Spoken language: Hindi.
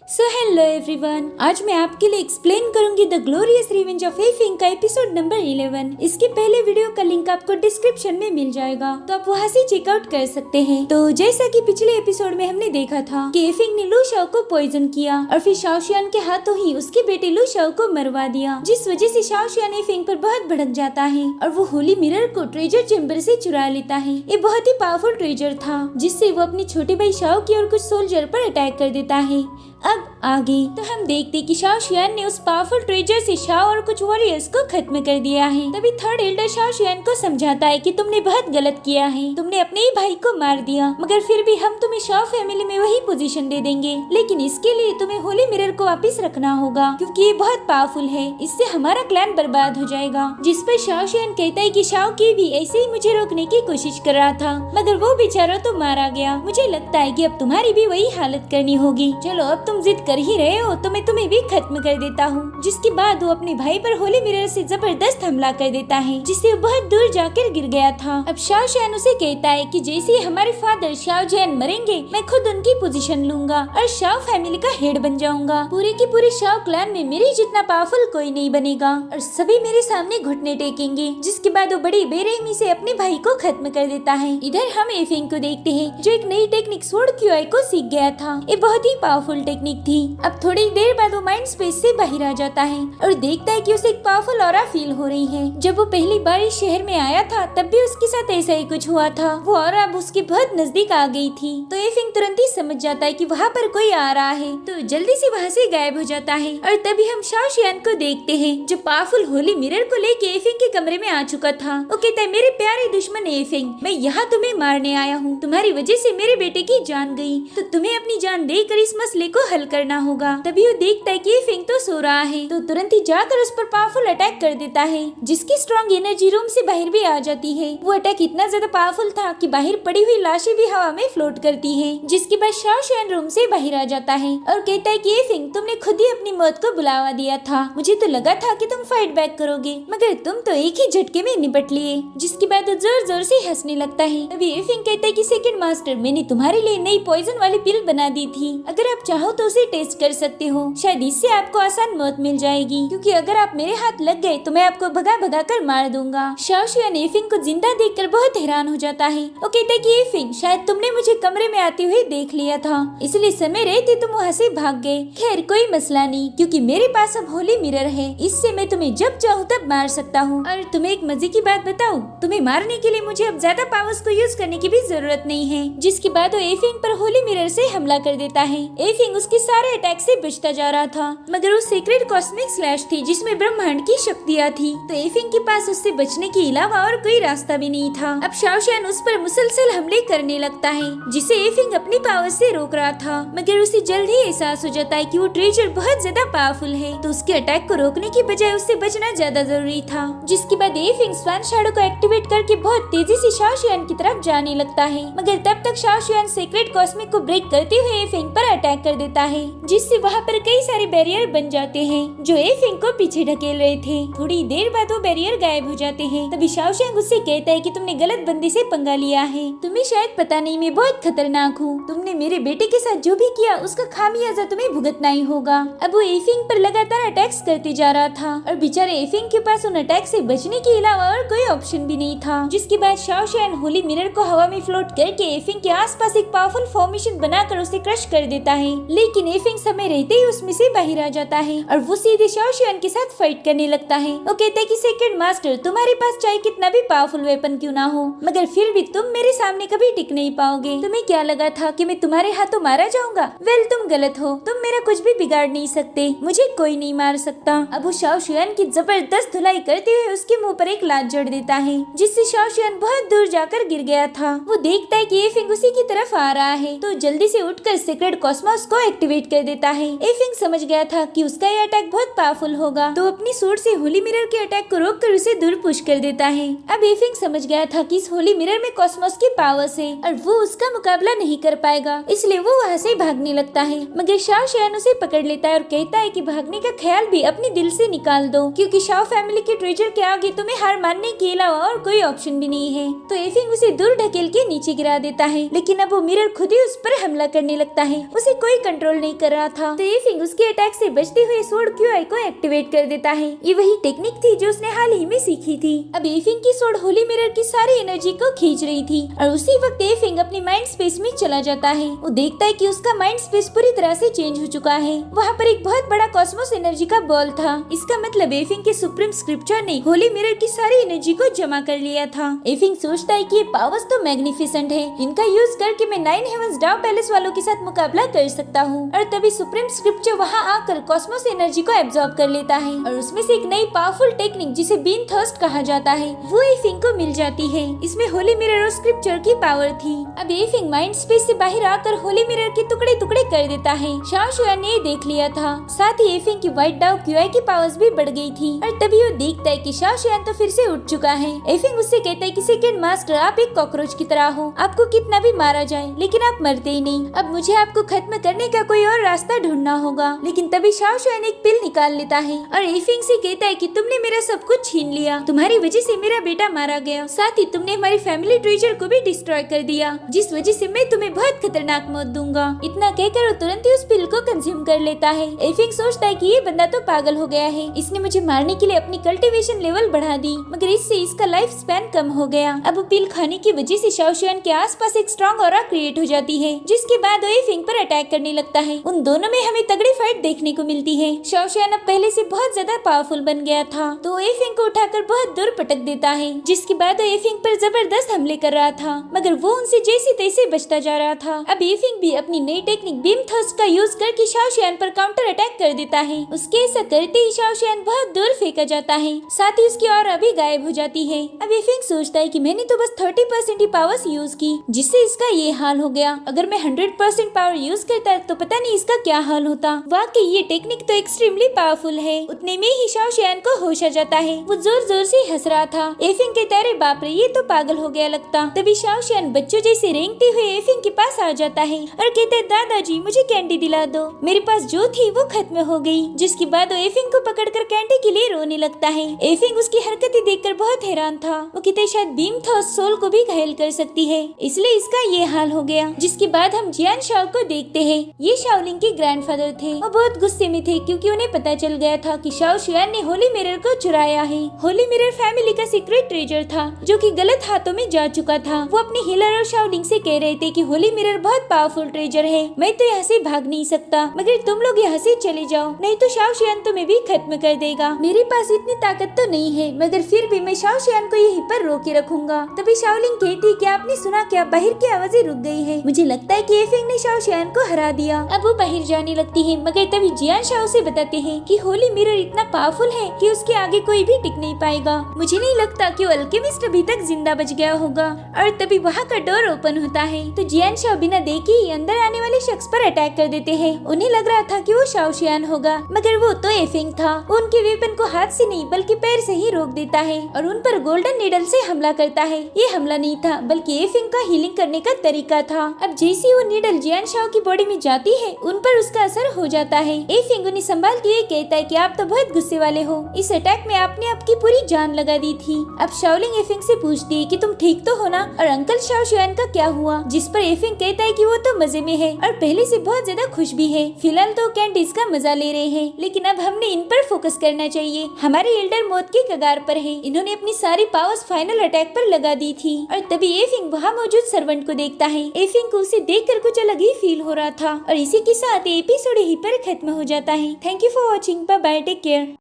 सो हेलो एवरीवन, आज मैं आपके लिए एक्सप्लेन करूंगी the glorious revenge of effing का एपिसोड नंबर 11। इसके पहले वीडियो का लिंक आपको डिस्क्रिप्शन में मिल जाएगा, तो आप वहां से चेकआउट कर सकते हैं। तो जैसा कि पिछले एपिसोड में हमने देखा था कि एफिंग ने लू शाओ को पॉइजन किया और फिर शाओ शियान के हाथों ही उसके बेटे लू शाओ को मरवा दिया, जिस वजह से शाओ शियान एफिंग पर बहुत भड़क जाता है और वो होली मिरर को ट्रेजर चेम्बर से चुरा लेता है। ये बहुत ही पावरफुल ट्रेजर था, जिससे वो अपने छोटे भाई शाओ की और कुछ सोल्जर पर अटैक कर देता है। अब आगे तो हम देखते कि शाओ शियान ने उस पावरफुल ट्रेजर से शाओ और कुछ वॉरियर्स को खत्म कर दिया है। तभी थर्ड एल्डर शाओ शियान को समझाता है कि तुमने बहुत गलत किया है, तुमने अपने ही भाई को मार दिया, मगर फिर भी हम तुम्हें शाओ फैमिली में वही पोजीशन दे देंगे, लेकिन इसके लिए तुम्हें होली मिरर को वापस रखना होगा क्योंकि ये बहुत पावरफुल है, इससे हमारा क्लैन बर्बाद हो जाएगा। जिस पर शाओ शियान कहता है कि शाओ की भी ऐसे ही मुझे रोकने की कोशिश कर रहा था, मगर वो बेचारा तो मारा गया। मुझे लगता है कि अब तुम्हारी भी वही हालत करनी होगी। चलो अब तुम जिद कर ही रहे हो तो मैं तुम्हें भी खत्म कर देता हूँ। जिसके बाद वो अपने भाई पर होली मिरर से जबरदस्त हमला कर देता है, जिससे वो बहुत दूर जाकर गिर गया था। अब शाओ शियान उसे कहता है कि जैसे ही हमारे फादर शाओ जैन मरेंगे, मैं खुद उनकी पोजीशन लूंगा और शाओ फैमिली का हेड बन जाऊंगा। पूरे की पूरे शाओ क्लैन में मेरे जितना पावरफुल कोई नहीं बनेगा और सभी मेरे सामने घुटने टेकेंगे। जिसके बाद वो बड़ी बेरहमी से अपने भाई को खत्म कर देता है। इधर हम एफिंग को देखते हैं, जो एक नई टेक्निक स्वॉर्ड क्यूआई को सीख गया था। ये बहुत ही पावरफुल टेक्निक थी। अब थोड़ी देर बाद वो माइंड स्पेस से बाहर आ जाता है और देखता है कि उसे एक पावरफुल ऑरा फील हो रही है। जब वो पहली बार इस शहर में आया था तब भी उसके साथ ऐसा ही कुछ हुआ था। वो ऑरा अब उसके बहुत नजदीक आ गई थी, तो एफिंग तुरंत ही समझ जाता है कि वहाँ पर कोई आ रहा है, तो जल्दी से वहाँ से गायब हो जाता है। और तभी हम शाओ शियान को देखते हैं, जो पावरफुल होली मिरर को लेके एफिंग के कमरे में आ चुका था। वो कहता है, मेरे प्यारे दुश्मन एफिंग, मैं यहाँ तुम्हें मारने आया हूँ। तुम्हारी वजह से मेरे बेटे की जान गई, तो तुम्हें अपनी जान देकर इस मसले को हल करना होगा। तभी वो देखता है कि एफिंग तो सो रहा है, तो तुरंत ही जाकर उस पर पावरफुल अटैक कर देता है, जिसकी स्ट्रॉन्ग एनर्जी रूम से बाहर भी आ जाती है। वो अटैक इतना ज्यादा पावरफुल था कि बाहर पड़ी हुई लाशें भी हवा में फ्लोट करती है। जिसके बाद शाओ शियान रूम से बाहर आ जाता है और कहता है कि एफिंग, तुमने खुद ही अपनी मौत को बुलावा दिया था। मुझे तो लगा था कि तुम फाइट बैक करोगे, मगर तुम तो एक ही झटके में निपट लिए। जिसके बाद वो जोर जोर से हंसने लगता है। तभी एफिंग कहता है कि सेकंड मास्टर, मैंने तुम्हारे लिए नई पॉइजन वाली पिल बना दी थी, अगर आप चाहो तो उसे टेस्ट कर सकते हो, शायद इससे आपको आसान मौत मिल जाएगी, क्योंकि अगर आप मेरे हाथ लग गए तो मैं आपको भगा भगा कर मार दूंगा। शाओ शियान एफिंग को जिंदा देखकर बहुत हैरान हो जाता है। वो कहता है कि एफिंग, शायद तुमने मुझे कमरे में आते हुए देख लिया था, इसलिए समय रहते तुम वहाँ से भाग गए। खैर कोई मसला नहीं, क्योंकि मेरे पास अब होली मिरर है, इससे मैं तुम्हें जब चाहूँ तब मार सकता हूँ। और तुम्हें एक मजे की बात बताऊँ, तुम्हें मारने के लिए मुझे अब ज्यादा पावर्स को यूज करने की भी जरूरत नहीं है। जिसके बाद वो एफिंग पर होली मिरर से हमला कर देता है। एफिंग उसके सारे अटैक से बचता जा रहा था, मगर वो सीक्रेट कॉस्मिक स्लैश थी जिसमें ब्रह्मांड की शक्तियाँ थी, तो एफिंग के पास उससे बचने के अलावा और कोई रास्ता भी नहीं था। अब शाओ शियान उस पर मुसलसल हमले करने लगता है, जिसे एफिंग अपनी पावर से रोक रहा था, मगर उसे जल्द ही एहसास हो जाता है कि वो ट्रेजर बहुत ज्यादा पावरफुल है, तो उसके अटैक को रोकने की बजाय उससे बचना ज्यादा जरूरी था। जिसके बाद एफिंग स्वान शैडो को एक्टिवेट करके बहुत तेजी से शाओ शियान की तरफ जाने लगता है, मगर तब तक शाओ शियान सीक्रेट कॉस्मिक को ब्रेक करते हुए एफिंग पर अटैक कर देता है, जिससे वहाँ पर कई सारे बैरियर बन जाते हैं जो एफिंग को पीछे ढकेल रहे थे। थोड़ी देर बाद वो बैरियर गायब हो जाते हैं। तभी शाओ शियान उससे कहता है कि तुमने गलत बंदे से पंगा लिया है, तुम्हें शायद पता नहीं मैं बहुत खतरनाक हूँ। तुमने मेरे बेटे के साथ जो भी किया उसका खामियाजा तुम्हें भुगतना ही होगा। अब वो एफिंग पर लगातार अटैक्स करते जा रहा था और बेचारे एफिंग के पास उन अटैक से बचने के अलावा और कोई ऑप्शन भी नहीं था। जिसके बाद शाओ शियान होली मिरर को हवा में फ्लोट करके एफिंग के आसपास एक पावरफुल फॉर्मेशन बनाकर उसे क्रश कर देता है, लेकिन एफिंग समय रहते ही उसमें से बाहर आ जाता है और वो सीधे शाओ शियान के साथ फाइट करने लगता है। वो कहता है कि सेकंड मास्टर, तुम्हारे पास चाहे कितना भी पावरफुल वेपन क्यों ना हो, मगर फिर भी तुम मेरे सामने कभी टिक नहीं पाओगे। तुम्हें क्या लगा था कि मैं तुम्हारे हाथों मारा जाऊंगा? वेल, तुम गलत हो, तुम मेरा कुछ भी बिगाड़ नहीं सकते, मुझे कोई नहीं मार सकता। अब वो शाओ शियान की जबरदस्त धुलाई करते हुए उसके मुंह पर एक लात जड़ देता है, जिससे शाओ शियान बहुत दूर जाकर गिर गया था। वो देखता है कि एफिंग उसी की तरफ आ रहा है, तो जल्दी से उठकर सीक्रेट कॉस्मोस को एक्टिवेट कर देता है। एफिंग समझ गया था कि उसका ये अटैक बहुत पावरफुल होगा, तो अपनी सूट से होली मिरर के अटैक को रोककर उसे दूर पुश कर देता है। अब एफिंग समझ गया था कि इस होली मिरर में कॉस्मोस की पावर्स है और वो उसका मुकाबला नहीं कर पाएगा, इसलिए वो वहाँ से भागने लगता है, मगर शाओ शियान उसे पकड़ लेता है और कहता है कि भागने का ख्याल भी अपने दिल से निकाल दो, क्योंकि शाओ फैमिली के ट्रेजर के आगे तुम्हें हार मानने के अलावा और कोई ऑप्शन भी नहीं है। तो एफिंग उसे दूर ढकेल के नीचे गिरा देता है, लेकिन अब वो मिरर खुद ही उस पर हमला करने लगता है। उसे कोई कंट्रोल कंट्रोल नहीं कर रहा था, तो एफिंग उसके अटैक से बचते हुए सोड क्यूआई को एक्टिवेट कर देता है। ये वही टेक्निक थी जो उसने हाल ही में सीखी थी। अब एफिंग की सोड होली मिरर की सारी एनर्जी को खींच रही थी और उसी वक्त एफिंग अपनी माइंड स्पेस में चला जाता है। वो देखता है कि उसका माइंड स्पेस पूरी तरह से चेंज हो चुका है। वहाँ पर एक बहुत बड़ा कॉस्मोस एनर्जी का बॉल था। इसका मतलब एफिंग के सुप्रीम स्क्रिप्चर ने होली मिरर की सारी एनर्जी को जमा कर लिया था। एफिंग सोचता है कि ये पावर्स तो मैग्निफिसेंट है, इनका यूज करके मैं 9 हेवंस डाउ पैलेस वालों के साथ मुकाबला कर सकता हूँ। और तभी सुप्रीम स्क्रिप्चर वहाँ आकर कॉस्मोस एनर्जी को एब्जॉर्ब कर लेता है और उसमें से एक नई पावरफुल टेक्निक जिसे बीन थर्स्ट कहा जाता है वो एफिंग को मिल जाती है। इसमें होली मिरर और स्क्रिप्चर की पावर थी। अब एफिंग माइंड स्पेस से बाहर आकर होली मिरर के टुकड़े टुकड़े कर देता है। शाओ शुआन ने देख लिया था। साथ ही एफिंग की व्हाइट डाउ क्यूआई की पावर्स भी बढ़ गई थी और तभी वो देखता है कि शाओ शुआन तो फिर से उठ चुका है। एफिंग उससे कहता है कि सेकंड मास्टर आप एक कॉकरोच की तरह हो, आपको कितना भी मारा जाए लेकिन आप मरते ही नहीं। अब मुझे आपको खत्म करने का कोई और रास्ता ढूंढना होगा। लेकिन तभी शाओ शुआन एक पिल निकाल लेता है और एफिंग से कहता है कि तुमने मेरा सब कुछ छीन लिया, तुम्हारी वजह से मेरा बेटा मारा गया, साथ ही तुमने हमारी फैमिली ट्रेजर को भी डिस्ट्रॉय कर दिया, जिस वजह से मैं तुम्हें बहुत खतरनाक मौत दूंगा। इतना कहकर वो तुरंत ही उस पिल को कंज्यूम कर लेता है। एफिंग सोचता है कि ये बंदा तो पागल हो गया है, इसने मुझे मारने के लिए अपनी कल्टीवेशन लेवल बढ़ा दी, मगर इससे इसका लाइफ स्पैन कम हो गया। अब पिल खाने की वजह से शाओ शुआन के आसपास एक स्ट्रॉन्ग ऑरा क्रिएट हो जाती है, जिसके बाद वो एफिंग पर अटैक करने लगता है। उन दोनों में हमें तगड़ी फाइट देखने को मिलती है। शाओ शुआन अब पहले से बहुत ज्यादा पावरफुल बन गया था, तो एफिंग को उठाकर बहुत दूर पटक देता है, जिसके बाद वो एफिंग पर जबरदस्त हमले कर रहा था, मगर वो उनसे जैसे तैसे बचता जा रहा था। अब एफिंग भी अपनी नई टेक्निक बीम थर्स्ट का यूज करके शाओ शुआन पर काउंटर अटैक कर देता है। उसके ऐसा करते ही शाओ शुआन बहुत दूर फेंका जाता है, साथ ही उसकी ऑरा भी गायब हो जाती है। अब एफिंग सोचता है कि मैंने तो बस 30% ही पावर्स यूज की, जिससे इसका ये हाल हो गया। अगर मैं 100% पावर यूज करता तो पता नहीं इसका क्या हाल होता। वाकई ये टेक्निक तो एक्सट्रीमली पावरफुल है। उतने में ही शाओ शुआन को होश आ जाता है। वो जोर जोर से हंस रहा था। एफिंग कहता है बाप रे, ये तो पागल हो गया लगता। तभी शाओ शुआन बच्चों जैसे रेंगते हुए एफिंग के पास आ जाता है और कहता है दादाजी मुझे कैंडी दिला दो, मेरे पास जो थी वो खत्म हो गई। जिसके बाद वो एफिंग को पकड़कर कैंडी के लिए रोने लगता है। एफिंग उसकी हरकतें देखकर बहुत हैरान था। वो कहते शायद बीम थर्स्ट सोल को भी घायल कर सकती है, इसलिए इसका ये हाल हो गया। जिसके बाद हम जियान शाओ को देखते हैं। ये शाओलिंग के ग्रैंडफादर थे। वो बहुत गुस्से में थे क्योंकि उन्हें पता चल गया था कि शाओ शुआन ने होली मिरर को चुराया है। होली मिरर फैमिली का सीक्रेट ट्रेजर था जो कि गलत हाथों में जा चुका था। वो अपने हीलर और शाओलिंग से कह रहे थे कि होली मिरर बहुत पावरफुल ट्रेजर है, मैं तो यहाँ से भाग नहीं सकता, मगर तुम लोग यहाँ से चले जाओ, नहीं तो शाओ शुआन तुम्हें भी खत्म कर देगा। मेरे पास इतनी ताकत तो नहीं है, मगर फिर भी मैं शाओ शुआन को यहीं पर रोके रखूंगा। तभी शाओलिंग कहती कि आपने सुना क्या, बाहर की आवाजें रुक गई है, मुझे लगता है कि एफिंग ने शाओ शुआन को हरा दिया। अब वो बाहर जाने लगती है, मगर तभी जियान शाओ से बताते हैं कि होली मिरर इतना पावरफुल है कि उसके आगे कोई भी टिक नहीं पाएगा। मुझे नहीं लगता कि वो अल्केमिस्ट अभी तक जिंदा बच गया होगा। और तभी वहाँ का डोर ओपन होता है, तो जियान शाओ बिना देखे ही अंदर आने वाले शख्स पर अटैक कर देते हैं। उन्हें लग रहा था कि वो शाओ शुआन होगा, मगर वो तो एफिंग था। वो उनके वेपन को हाथ से नहीं बल्कि पैर से ही रोक देता है और उन पर गोल्डन नीडल से हमला करता है। ये हमला नहीं था बल्कि एफिंग का हीलिंग करने का तरीका था। अब जैसे वो नीडल जियान शाओ की बॉडी में जाती है, उन पर उसका असर हो जाता है। एफिंग उन्हें संभाल के कहता है कि आप तो बहुत गुस्से वाले हो, इस अटैक में आपने आपकी पूरी जान लगा दी थी। अब शाओलिंग एफिंग से पूछती है कि तुम ठीक तो हो ना, और अंकल शाओ शुआन का क्या हुआ? जिस पर एफिंग कहता है कि वो तो मजे में है और पहले से बहुत ज्यादा खुश भी है। फिलहाल तो कैंडीज का मजा ले रहे हैं, लेकिन अब हमने इन पर फोकस करना चाहिए। हमारे एल्डर मौत की कगार पर है, इन्होंने अपनी सारी पावर्स फाइनल अटैक पर लगा दी थी। और तभी एफिंग वहाँ मौजूद सर्वेंट को देखता है। एफिंग को उसे देखकर कुछ अलग ही फील हो रहा था। और इसी के साथ एपिसोड यहीं पर खत्म हो जाता है। Thank you for watching, bye bye, take care.